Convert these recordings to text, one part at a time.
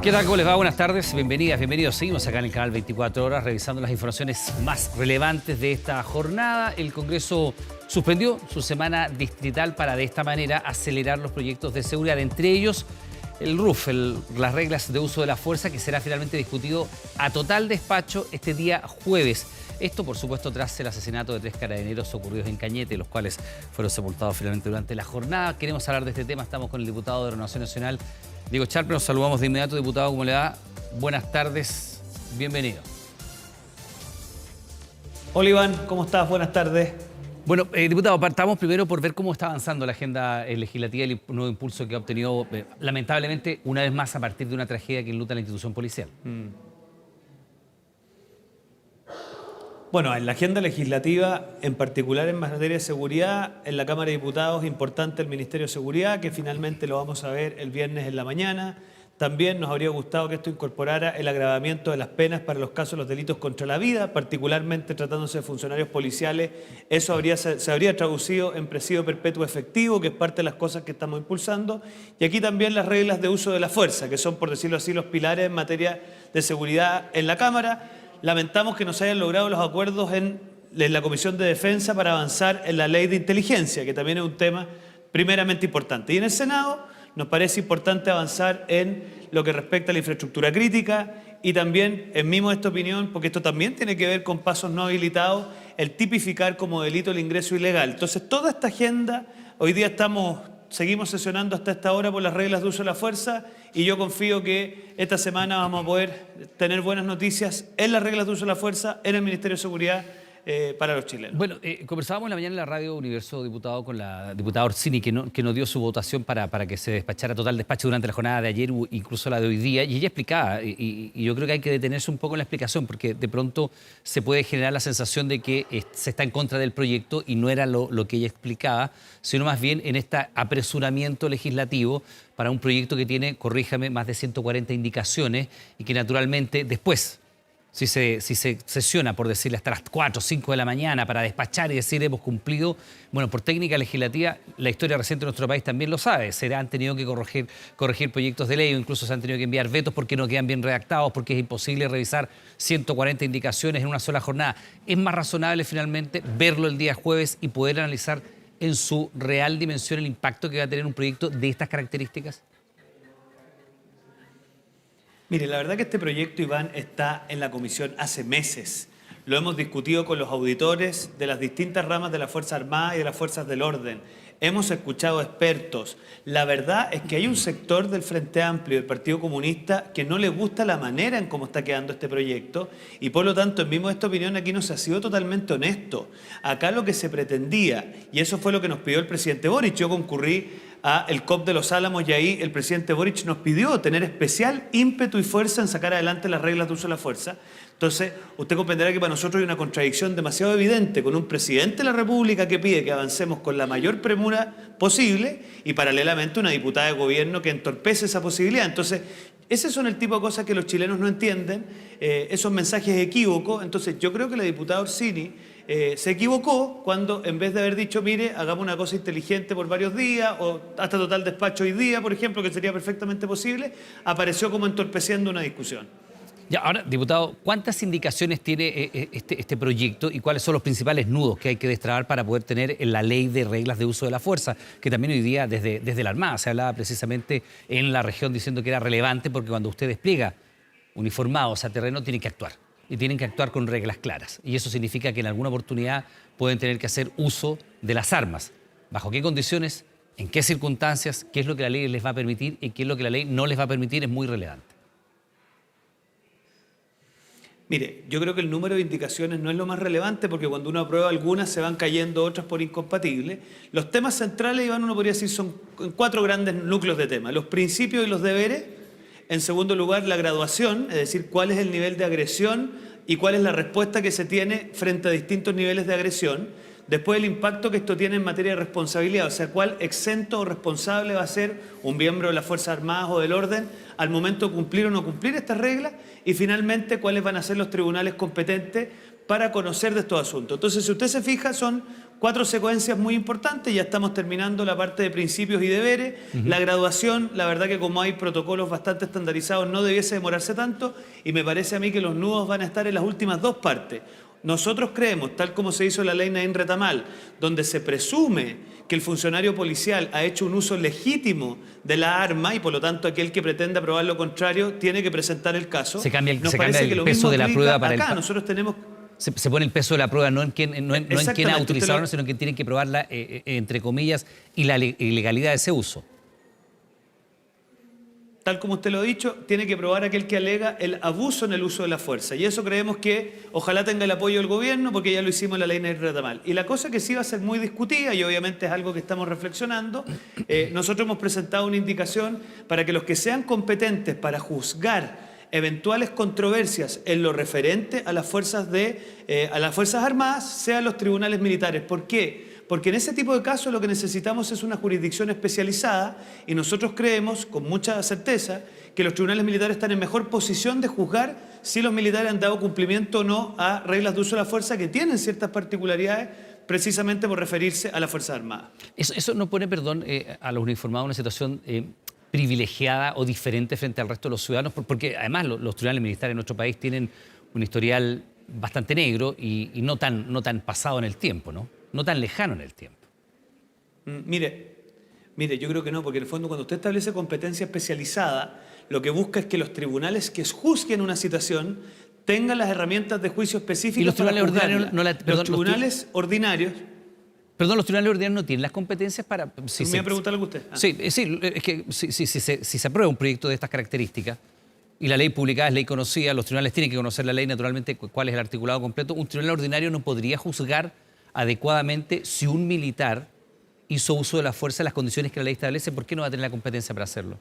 ¿Qué tal? ¿Cómo les va? Buenas tardes, bienvenidas, bienvenidos. Seguimos acá en el canal 24 Horas revisando las informaciones más relevantes de esta jornada. El Congreso suspendió su semana distrital para de esta manera acelerar los proyectos de seguridad, entre ellos el RUF, las reglas de uso de la fuerza, que será finalmente discutido a total despacho este día jueves. Esto, por supuesto, tras el asesinato de 3 carabineros ocurridos en Cañete, los cuales fueron sepultados finalmente durante la jornada. Queremos hablar de este tema, estamos con el diputado de Renovación Nacional, Diego Charpe. Nos saludamos de inmediato. Diputado, ¿cómo le va? Buenas tardes, bienvenido. Hola Iván, ¿cómo estás? Buenas tardes. Bueno, diputado, partamos primero por ver cómo está avanzando la agenda legislativa y el nuevo impulso que ha obtenido, lamentablemente, una vez más a partir de una tragedia que enluta a la institución policial. Bueno, en la agenda legislativa, en particular en materia de seguridad, en la Cámara de Diputados, importante el Ministerio de Seguridad, que finalmente lo vamos a ver el viernes en la mañana. También nos habría gustado que esto incorporara el agravamiento de las penas para los casos de los delitos contra la vida, particularmente tratándose de funcionarios policiales. Eso se habría traducido en presidio perpetuo efectivo, que es parte de las cosas que estamos impulsando. Y aquí también las reglas de uso de la fuerza, que son, por decirlo así, los pilares en materia de seguridad en la Cámara. Lamentamos que no se hayan logrado los acuerdos en la Comisión de Defensa para avanzar en la ley de inteligencia, que también es un tema primeramente importante. Y en el Senado nos parece importante avanzar en lo que respecta a la infraestructura crítica y también, en mi modesta opinión, porque esto también tiene que ver con pasos no habilitados, el tipificar como delito el ingreso ilegal. Entonces, toda esta agenda, hoy día seguimos sesionando hasta esta hora por las reglas de uso de la fuerza y yo confío que esta semana vamos a poder tener buenas noticias en las reglas de uso de la fuerza, en el Ministerio de Seguridad, para los chilenos. Bueno, conversábamos en la mañana en la radio Universo, diputado, con la diputada Orsini, que nos dio su votación para que se despachara total despacho durante la jornada de ayer, incluso la de hoy día, y ella explicaba, y yo creo que hay que detenerse un poco en la explicación, porque de pronto se puede generar la sensación de que se está en contra del proyecto y no era lo que ella explicaba, sino más bien en este apresuramiento legislativo para un proyecto que tiene, corríjame, más de 140 indicaciones y que naturalmente después, si se sesiona, por decirle, hasta las 4 o 5 de la mañana para despachar y decir hemos cumplido, bueno, por técnica legislativa, la historia reciente de nuestro país también lo sabe, han tenido que corregir proyectos de ley o incluso se han tenido que enviar vetos porque no quedan bien redactados, porque es imposible revisar 140 indicaciones en una sola jornada. Es más razonable finalmente verlo el día jueves y poder analizar en su real dimensión el impacto que va a tener un proyecto de estas características. Mire, la verdad que este proyecto, Iván, está en la comisión hace meses. Lo hemos discutido con los auditores de las distintas ramas de la Fuerza Armada y de las Fuerzas del Orden. Hemos escuchado expertos. La verdad es que hay un sector del Frente Amplio, del Partido Comunista, que no le gusta la manera en cómo está quedando este proyecto y por lo tanto, en mi modesta opinión, aquí no se ha sido totalmente honesto. Acá lo que se pretendía, y eso fue lo que nos pidió el presidente Boric, yo concurrí a el COP de Los Álamos y ahí el presidente Boric nos pidió tener especial ímpetu y fuerza en sacar adelante las reglas de uso de la fuerza. Entonces, usted comprenderá que para nosotros hay una contradicción demasiado evidente con un presidente de la República que pide que avancemos con la mayor premura posible y paralelamente una diputada de gobierno que entorpece esa posibilidad. Entonces, ese son el tipo de cosas que los chilenos no entienden, esos mensajes equívocos. Entonces, yo creo que la diputada Orsini se equivocó cuando, en vez de haber dicho, mire, hagamos una cosa inteligente por varios días, o hasta total despacho hoy día, por ejemplo, que sería perfectamente posible, apareció como entorpeciendo una discusión. Ya, ahora, diputado, ¿cuántas indicaciones tiene este proyecto y cuáles son los principales nudos que hay que destrabar para poder tener en la ley de reglas de uso de la fuerza? Que también hoy día desde la Armada se hablaba precisamente en la región diciendo que era relevante porque cuando usted despliega uniformados a terreno tienen que actuar. Y tienen que actuar con reglas claras. Y eso significa que en alguna oportunidad pueden tener que hacer uso de las armas. ¿Bajo qué condiciones? ¿En qué circunstancias? ¿Qué es lo que la ley les va a permitir? ¿Y qué es lo que la ley no les va a permitir? Es muy relevante. Mire, yo creo que el número de indicaciones no es lo más relevante porque cuando uno aprueba algunas se van cayendo otras por incompatibles. Los temas centrales, Iván, uno podría decir son 4 grandes núcleos de temas. Los principios y los deberes. En segundo lugar, la graduación, es decir, cuál es el nivel de agresión y cuál es la respuesta que se tiene frente a distintos niveles de agresión. Después el impacto que esto tiene en materia de responsabilidad, o sea, cuál exento o responsable va a ser un miembro de las Fuerzas Armadas o del orden al momento de cumplir o no cumplir estas reglas, y finalmente cuáles van a ser los tribunales competentes para conocer de estos asuntos. Entonces, si usted se fija, son 4 secuencias muy importantes. Ya estamos terminando la parte de principios y deberes. La graduación, la verdad que como hay protocolos bastante estandarizados, no debiese demorarse tanto, y me parece a mí que los nudos van a estar en las últimas 2 partes. Nosotros creemos, tal como se hizo la ley Naín Retamal, donde se presume que el funcionario policial ha hecho un uso legítimo de la arma y por lo tanto aquel que pretenda probar lo contrario tiene que presentar el caso. Se cambia el peso de la prueba para acá. el... Nosotros tenemos... Se pone el peso de la prueba no en quién ha utilizado, lo... sino en quién tiene que probarla, entre comillas, y la ilegalidad de ese uso. Tal como usted lo ha dicho, tiene que probar aquel que alega el abuso en el uso de la fuerza. Y eso creemos que ojalá tenga el apoyo del gobierno, porque ya lo hicimos en la ley Naín Retamal. Y la cosa que sí va a ser muy discutida, y obviamente es algo que estamos reflexionando, nosotros hemos presentado una indicación para que los que sean competentes para juzgar eventuales controversias en lo referente a las Fuerzas Armadas sean los tribunales militares. ¿Por qué? Porque en ese tipo de casos lo que necesitamos es una jurisdicción especializada, y nosotros creemos con mucha certeza que los tribunales militares están en mejor posición de juzgar si los militares han dado cumplimiento o no a reglas de uso de la fuerza que tienen ciertas particularidades precisamente por referirse a las Fuerzas Armadas. Eso no pone, perdón, a los uniformados en una situación privilegiada o diferente frente al resto de los ciudadanos, porque además los tribunales militares en nuestro país tienen un historial bastante negro y no tan pasado en el tiempo, ¿no? No tan lejano en el tiempo. Mire, yo creo que no, porque en el fondo cuando usted establece competencia especializada, lo que busca es que los tribunales que juzguen una situación tengan las herramientas de juicio específicas. ¿Y los tribunales ordinarios los tribunales ordinarios... Perdón, los tribunales ordinarios no tienen las competencias para... ¿Me iba a preguntar algo usted? Sí, es que si se aprueba un proyecto de estas características y la ley publicada es ley conocida, los tribunales tienen que conocer la ley, naturalmente, cuál es el articulado completo. Un tribunal ordinario no podría juzgar adecuadamente si un militar hizo uso de la fuerza en las condiciones que la ley establece. ¿Por qué no va a tener la competencia para hacerlo?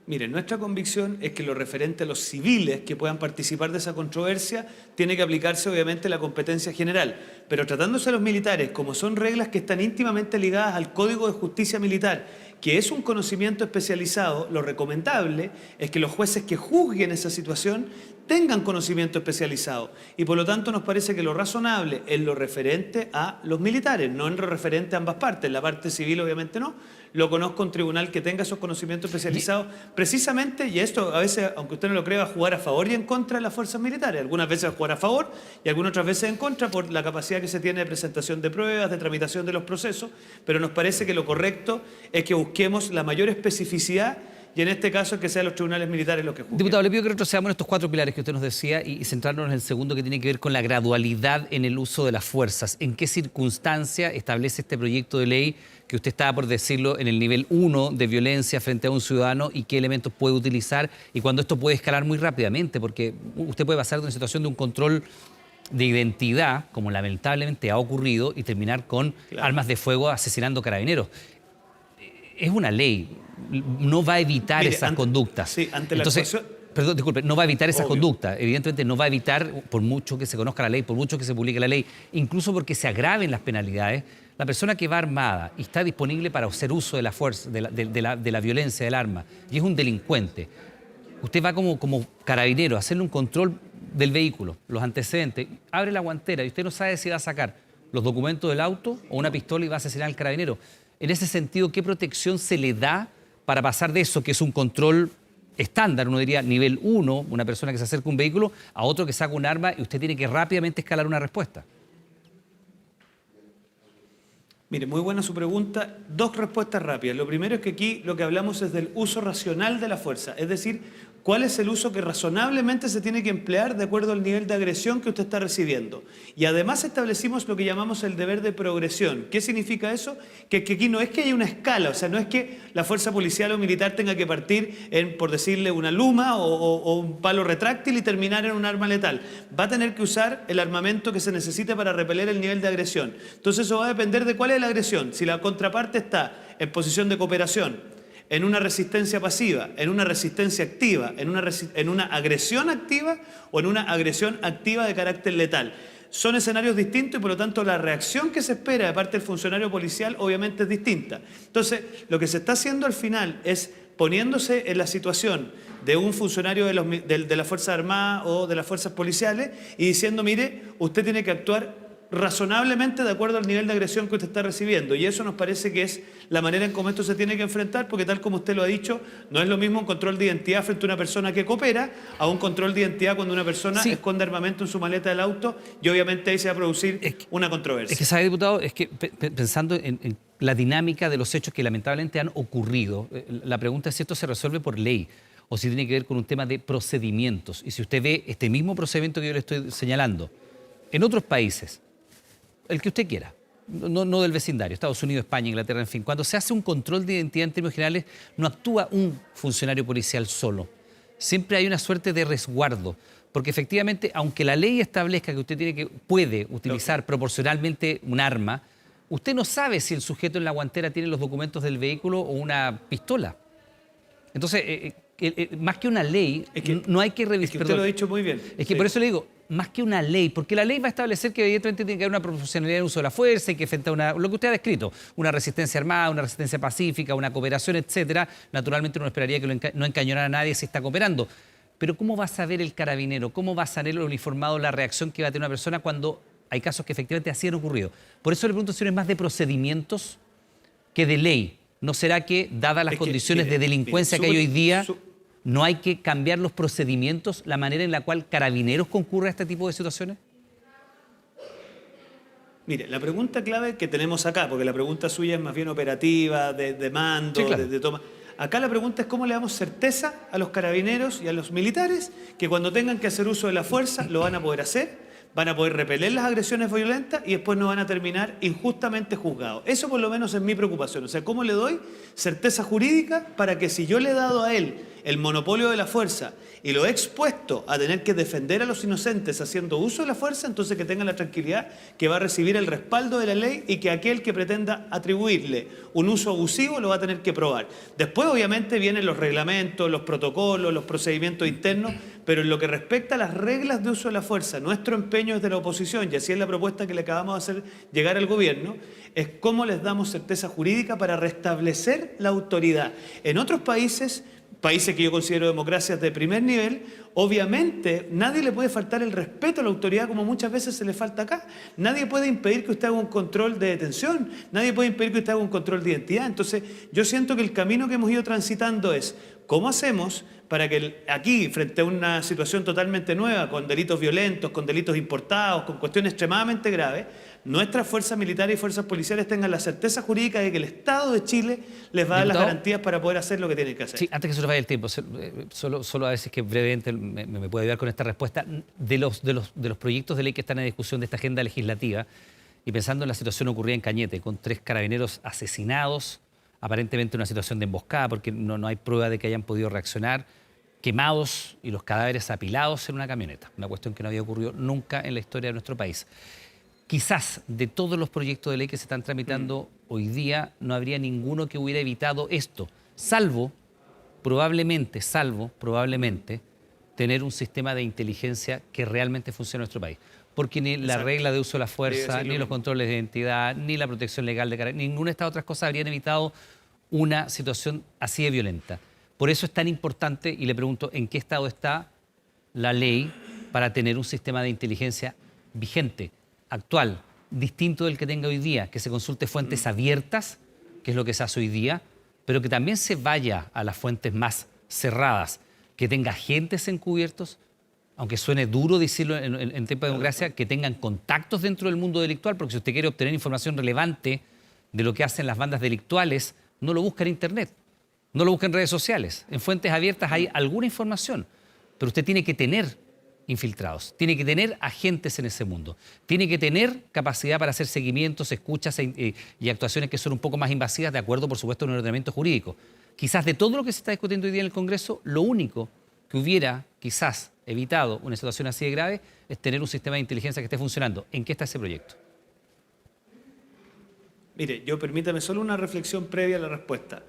Mire, nuestra convicción es que lo referente a los civiles que puedan participar de esa controversia tiene que aplicarse obviamente la competencia general, pero tratándose de los militares, como son reglas que están íntimamente ligadas al Código de Justicia Militar, que es un conocimiento especializado, lo recomendable es que los jueces que juzguen esa situación tengan conocimiento especializado, y por lo tanto nos parece que lo razonable es lo referente a los militares, no en lo referente a ambas partes. La parte civil obviamente no, lo conozco un tribunal que tenga esos conocimientos especializados precisamente, y esto a veces, aunque usted no lo crea, va a jugar a favor y en contra de las fuerzas militares. Algunas veces va a jugar a favor y algunas otras veces en contra por la capacidad que se tiene de presentación de pruebas, de tramitación de los procesos, pero nos parece que lo correcto es que busquemos la mayor especificidad, y en este caso que sean los tribunales militares los que juzguen. Diputado, le pido que retrocedamos en estos 4 pilares que usted nos decía y centrarnos en el segundo, que tiene que ver con la gradualidad en el uso de las fuerzas. ¿En qué circunstancia establece este proyecto de ley que usted estaba por decirlo en el nivel 1 de violencia frente a un ciudadano, y qué elementos puede utilizar y cuando esto puede escalar muy rápidamente? Porque usted puede pasar de una situación de un control de identidad, como lamentablemente ha ocurrido, y terminar con armas de fuego asesinando carabineros. Es una ley, no va a evitar esas conductas. Sí, ante la Perdón, disculpe, no va a evitar esas conductas. Evidentemente no va a evitar, por mucho que se conozca la ley, por mucho que se publique la ley, incluso porque se agraven las penalidades. La persona que va armada y está disponible para hacer uso de la fuerza, de la violencia, del arma, y es un delincuente, usted va como carabinero a hacerle un control del vehículo, los antecedentes, abre la guantera y usted no sabe si va a sacar los documentos del auto o una pistola y va a asesinar al carabinero. En ese sentido, ¿qué protección se le da para pasar de eso, que es un control estándar, uno diría nivel 1, una persona que se acerca a un vehículo, a otro que saca un arma y usted tiene que rápidamente escalar una respuesta? Mire, muy buena su pregunta. 2 respuestas rápidas. Lo primero es que aquí lo que hablamos es del uso racional de la fuerza, es decir, cuál es el uso que razonablemente se tiene que emplear de acuerdo al nivel de agresión que usted está recibiendo. Y además establecimos lo que llamamos el deber de progresión. ¿Qué significa eso? Que aquí no es que haya una escala, o sea, no es que la fuerza policial o militar tenga que partir en, por decirle, una luma o un palo retráctil y terminar en un arma letal. Va a tener que usar el armamento que se necesite para repeler el nivel de agresión. Entonces eso va a depender de cuál es la agresión. Si la contraparte está en posición de cooperación, en una resistencia pasiva, en una resistencia activa, en una agresión activa o en una agresión activa de carácter letal. son escenarios distintos y por lo tanto la reacción que se espera de parte del funcionario policial obviamente es distinta. Entonces, lo que se está haciendo al final es poniéndose en la situación de un funcionario de las Fuerzas Armadas o de las Fuerzas Policiales y diciendo, mire, usted tiene que actuar razonablemente de acuerdo al nivel de agresión que usted está recibiendo. Y eso nos parece que es la manera en cómo esto se tiene que enfrentar, porque tal como usted lo ha dicho, no es lo mismo un control de identidad frente a una persona que coopera a un control de identidad cuando una persona esconde armamento en su maleta del auto y obviamente ahí se va a producir una controversia. Es que, ¿sabe, diputado? Es que pensando en la dinámica de los hechos que lamentablemente han ocurrido, la pregunta es si esto se resuelve por ley o si tiene que ver con un tema de procedimientos. Y si usted ve este mismo procedimiento que yo le estoy señalando en otros países, el que usted quiera, no del vecindario, Estados Unidos, España, Inglaterra, en fin. Cuando se hace un control de identidad en términos generales, no actúa un funcionario policial solo. Siempre hay una suerte de resguardo, porque efectivamente, aunque la ley establezca que usted puede utilizar proporcionalmente un arma, usted no sabe si el sujeto en la guantera tiene los documentos del vehículo o una pistola. Entonces, más que una ley, no hay que revisar. Es que usted lo ha dicho muy bien. Es que por eso le digo, más que una ley, porque la ley va a establecer que evidentemente tiene que haber una proporcionalidad en el uso de la fuerza y que frente a lo que usted ha descrito, una resistencia armada, una resistencia pacífica, una cooperación, etcétera, naturalmente uno esperaría que no encañonara a nadie si está cooperando. Pero ¿cómo va a saber el carabinero, cómo va a saber el uniformado la reacción que va a tener una persona cuando hay casos que efectivamente así han ocurrido? Por eso le pregunto si no es más de procedimientos que de ley. ¿No será que, dadas las condiciones de delincuencia que hay hoy día, no hay que cambiar los procedimientos, la manera en la cual Carabineros concurre a este tipo de situaciones? Mire, la pregunta clave que tenemos acá, porque la pregunta suya es más bien operativa, de mando, sí, claro, de toma. Acá la pregunta es cómo le damos certeza a los carabineros y a los militares que cuando tengan que hacer uso de la fuerza lo van a poder hacer, van a poder repeler las agresiones violentas y después no van a terminar injustamente juzgados. Eso por lo menos es mi preocupación. O sea, ¿cómo le doy certeza jurídica para que si yo le he dado a él el monopolio de la fuerza y lo he expuesto a tener que defender a los inocentes haciendo uso de la fuerza, entonces que tenga la tranquilidad que va a recibir el respaldo de la ley y que aquel que pretenda atribuirle un uso abusivo lo va a tener que probar? Después obviamente vienen los reglamentos, los protocolos, los procedimientos internos, pero en lo que respecta a las reglas de uso de la fuerza, nuestro empeño desde la oposición, y así es la propuesta que le acabamos de hacer llegar al gobierno, es cómo les damos certeza jurídica para restablecer la autoridad. En otros países que yo considero democracias de primer nivel, obviamente nadie le puede faltar el respeto a la autoridad como muchas veces se le falta acá. Nadie puede impedir que usted haga un control de detención, nadie puede impedir que usted haga un control de identidad. Entonces, yo siento que el camino que hemos ido transitando es cómo hacemos para que aquí, frente a una situación totalmente nueva, con delitos violentos, con delitos importados, con cuestiones extremadamente graves, nuestras fuerzas militares y fuerzas policiales tengan la certeza jurídica de que el Estado de Chile les va a dar las garantías para poder hacer lo que tienen que hacer. Sí, antes que se nos vaya el tiempo, solo a veces que brevemente me puede ayudar con esta respuesta, de los proyectos de ley que están en discusión de esta agenda legislativa, y pensando en la situación ocurrida en Cañete, con 3 carabineros asesinados, aparentemente una situación de emboscada, porque no hay prueba de que hayan podido reaccionar, quemados y los cadáveres apilados en una camioneta, una cuestión que no había ocurrido nunca en la historia de nuestro país. Quizás de todos los proyectos de ley que se están tramitando hoy día no habría ninguno que hubiera evitado esto, salvo probablemente, tener un sistema de inteligencia que realmente funcione en nuestro país. Porque ni la regla de uso de la fuerza, ni los controles de identidad, ni la protección legal de carácter, ninguna de estas otras cosas habrían evitado una situación así de violenta. Por eso es tan importante, y le pregunto, ¿en qué estado está la ley para tener un sistema de inteligencia vigente, actual, distinto del que tenga hoy día, que se consulte fuentes abiertas, que es lo que se hace hoy día, pero que también se vaya a las fuentes más cerradas, que tenga agentes encubiertos, aunque suene duro decirlo en tiempo de democracia, que tengan contactos dentro del mundo delictual, porque si usted quiere obtener información relevante de lo que hacen las bandas delictuales, no lo busca en Internet, no lo busca en redes sociales. En fuentes abiertas hay alguna información, pero usted tiene que tener infiltrados, tiene que tener agentes en ese mundo, tiene que tener capacidad para hacer seguimientos, escuchas y actuaciones que son un poco más invasivas, de acuerdo, por supuesto, a un ordenamiento jurídico. Quizás de todo lo que se está discutiendo hoy día en el Congreso, lo único que hubiera quizás evitado una situación así de grave es tener un sistema de inteligencia que esté funcionando. ¿En qué está ese proyecto? Mire, permítame solo una reflexión previa a la respuesta.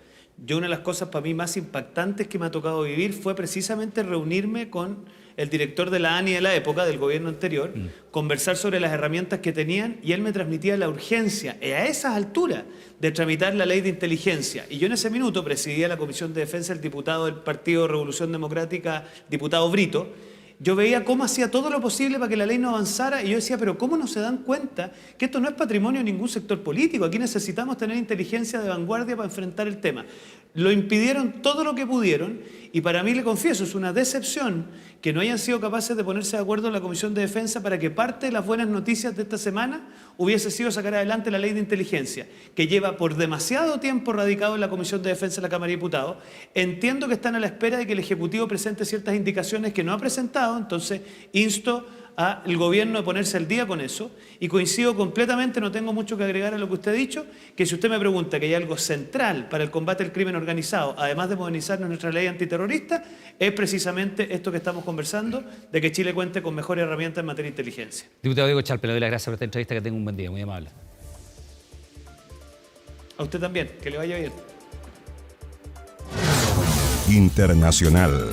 Una de las cosas para mí más impactantes que me ha tocado vivir fue precisamente reunirme con el director de la ANI de la época, del gobierno anterior, conversar sobre las herramientas que tenían y él me transmitía la urgencia, a esas alturas, de tramitar la ley de inteligencia. Y yo en ese minuto presidía la Comisión de Defensa el diputado del Partido Revolución Democrática, diputado Brito. Yo veía cómo hacía todo lo posible para que la ley no avanzara y yo decía, pero ¿cómo no se dan cuenta que esto no es patrimonio de ningún sector político? Aquí necesitamos tener inteligencia de vanguardia para enfrentar el tema. Lo impidieron todo lo que pudieron y para mí, le confieso, es una decepción que no hayan sido capaces de ponerse de acuerdo en la Comisión de Defensa para que parte de las buenas noticias de esta semana hubiese sido sacar adelante la ley de inteligencia, que lleva por demasiado tiempo radicado en la Comisión de Defensa de la Cámara de Diputados. Entiendo que están a la espera de que el Ejecutivo presente ciertas indicaciones que no ha presentado, entonces insto al gobierno de ponerse al día con eso y coincido completamente, no tengo mucho que agregar a lo que usted ha dicho, que si usted me pregunta que hay algo central para el combate al crimen organizado, además de modernizar nuestra ley antiterrorista, es precisamente esto que estamos conversando, de que Chile cuente con mejores herramientas en materia de inteligencia. Diputado Diego Chalpe, le doy las gracias por esta entrevista, que tenga un buen día, muy amable. A usted también, que le vaya bien. Internacional.